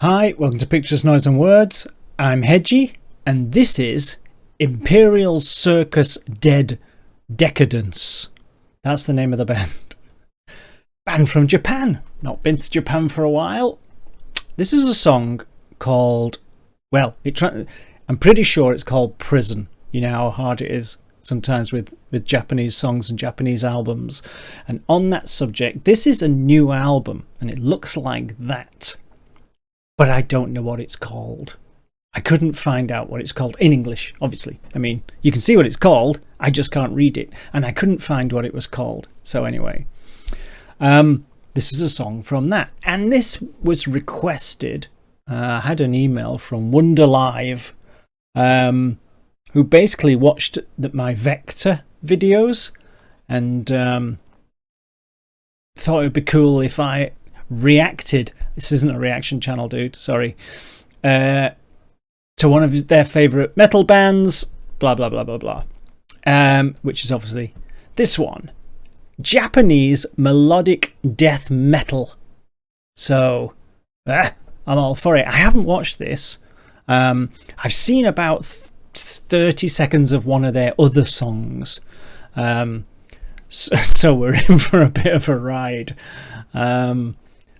Hi, welcome to Pictures, Noise and Words. I'm Hedgie, and this is Imperial Circus Decadence. That's the name of the band. Band from Japan. Not been to Japan for a while. This is a song called, well, I'm pretty sure it's called Prison. You know how hard it is sometimes with Japanese songs and Japanese albums. And on that subject, this is a new album, and it looks like that. But I don't know what it's called. I couldn't find out what it's called in English, obviously. I mean, you can see what it's called, I just can't read it. And I couldn't find what it was called. So anyway, this is a song from that. And this was requested. I had an email from Wonder Live, who basically watched my Vector videos and thought it would be cool if I reacted. This isn't a reaction channel, dude, sorry. To one of their favourite metal bands, blah, blah, blah, blah, blah. Which is obviously this one. Japanese melodic death metal. So, I'm all for it. I haven't watched this. I've seen about 30 seconds of one of their other songs. So we're in for a bit of a ride.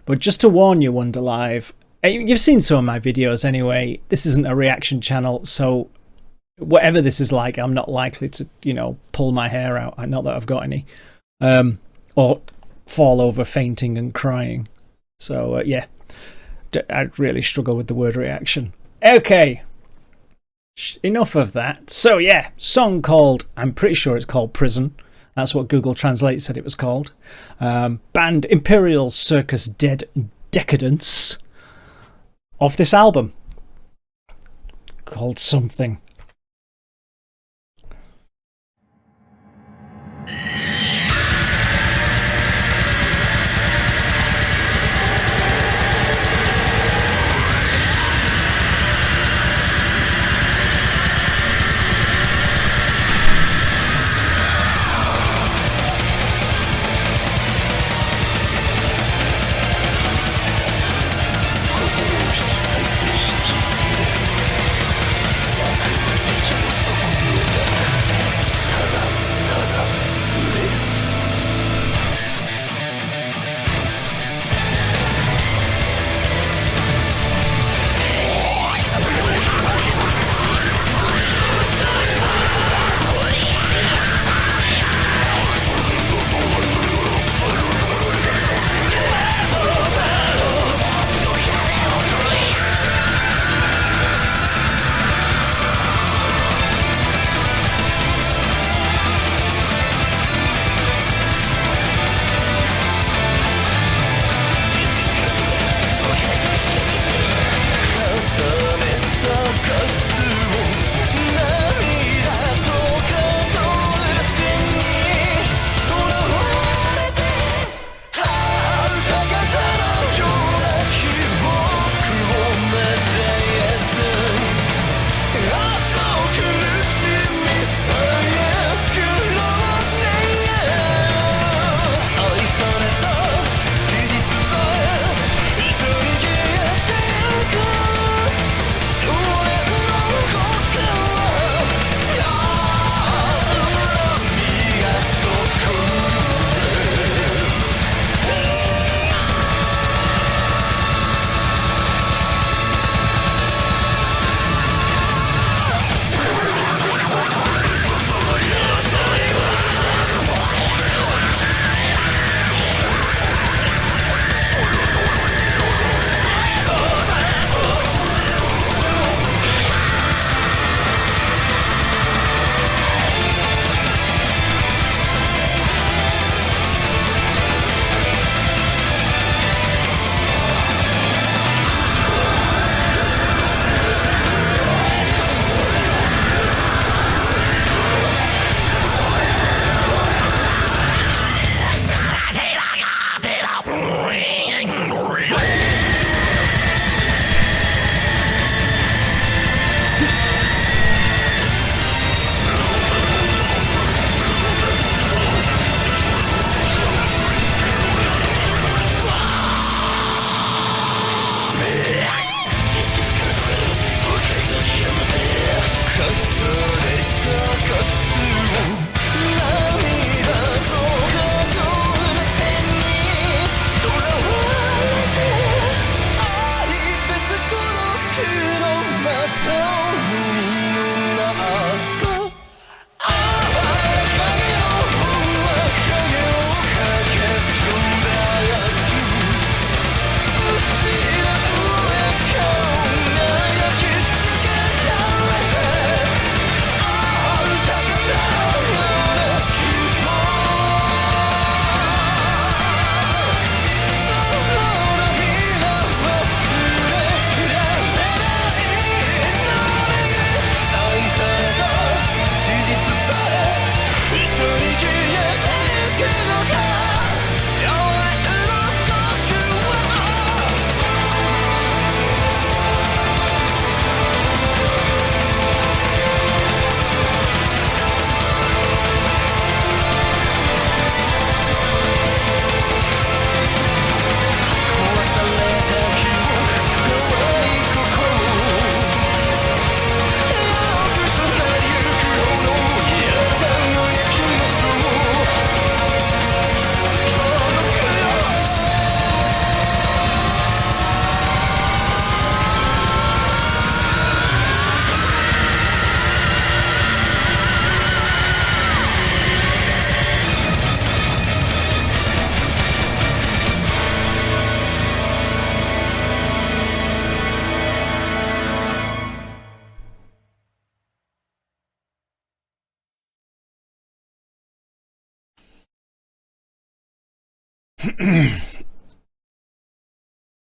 But just to warn you, Wonder Live, you've seen some of my videos anyway. This isn't a reaction channel, so whatever this is like, I'm not likely to, pull my hair out. Not that I've got any. Or fall over fainting and crying. So, yeah, I'd really struggle with the word reaction. Okay, enough of that. So, yeah, song called, I'm pretty sure it's called Prison. That's what Google Translate said it was called. Band Imperial Circus Decadence. Off this album. Called something.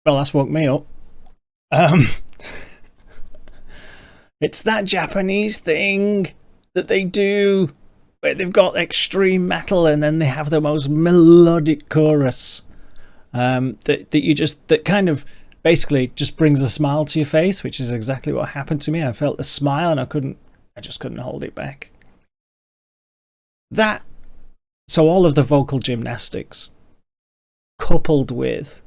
Well, that's woke me up. Um, it's that Japanese thing that they do where they've got extreme metal and then they have the most melodic chorus that kind of basically just brings a smile to your face, which is exactly what happened to me. I felt a smile and I just couldn't hold it back. So all of the vocal gymnastics coupled with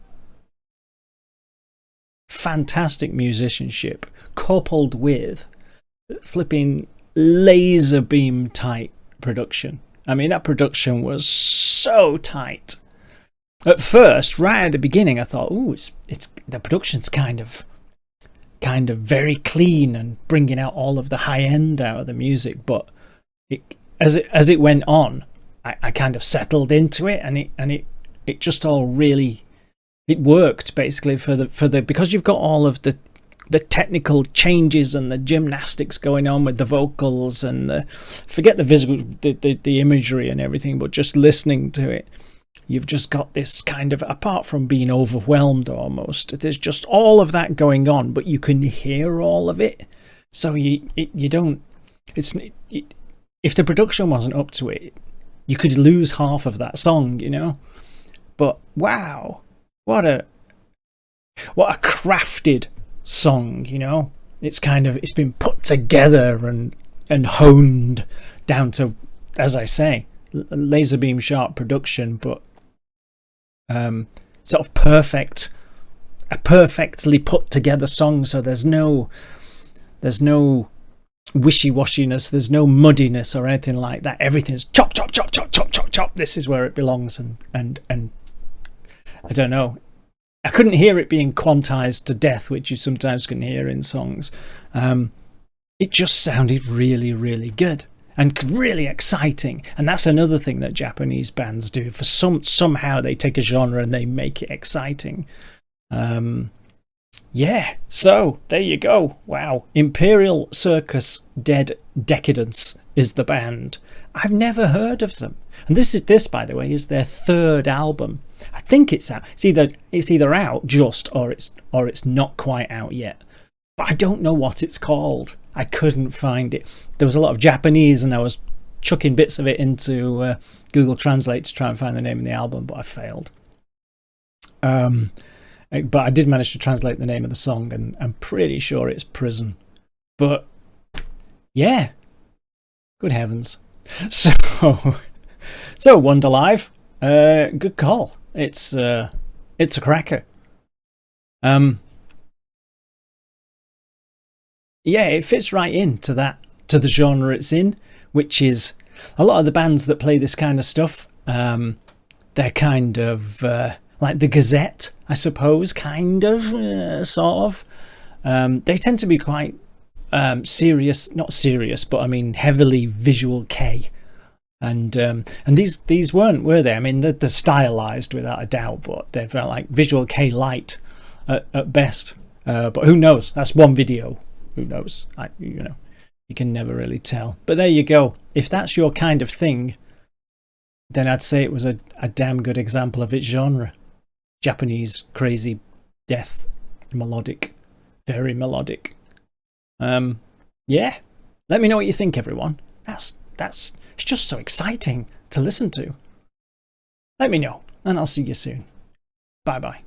fantastic musicianship, coupled with flipping laser beam tight production. I mean, that production was so tight. At first, right at the beginning, I thought, "Oh, it's the production's kind of very clean and bringing out all of the high end out of the music." But as it went on, I kind of settled into it, and it just all really it worked basically for the because you've got all of the technical changes and the gymnastics going on with the vocals and forget the visual, the imagery and everything, but just listening to it. You've just got this kind of, apart from being overwhelmed almost, there's just all of that going on, but you can hear all of it. So you don't, if the production wasn't up to it, you could lose half of that song, you know? But wow, what a crafted song, you know? It's been put together and honed down to, as I say, laser beam sharp production, but sort of a perfectly put together song. So there's no wishy-washiness, there's no muddiness or anything like that. Everything's chop chop chop chop chop chop chop. This is where it belongs, and I don't know. I couldn't hear it being quantized to death, which you sometimes can hear in songs. It just sounded really, really good and really exciting. And that's another thing that Japanese bands do. For somehow they take a genre and they make it exciting. Yeah, so there you go. Wow. Imperial Circus Decadence is the band. I've never heard of them. And this, by the way, is their third album. I think it's out. It's either out just or it's not quite out yet. But I don't know what it's called. I couldn't find it. There was a lot of Japanese and I was chucking bits of it into Google Translate to try and find the name of the album, but I failed. But I did manage to translate the name of the song, and I'm pretty sure it's Prison. But yeah, good heavens. So Wonderlive, good call. It's a cracker. Yeah, it fits right into the genre it's in, which is a lot of the bands that play this kind of stuff. They're kind of like the Gazette, I suppose, kind of, sort of. They tend to be quite serious, not serious, but I mean heavily visual K. And these weren't, were they? I mean, they're stylized without a doubt, but they're like visual K light at best. But who knows? That's one video. Who knows? You can never really tell. But there you go. If that's your kind of thing, then I'd say it was a damn good example of its genre. Japanese crazy death, melodic, very melodic. Yeah. Let me know what you think, everyone. It's just so exciting to listen to. Let me know, and I'll see you soon. Bye bye.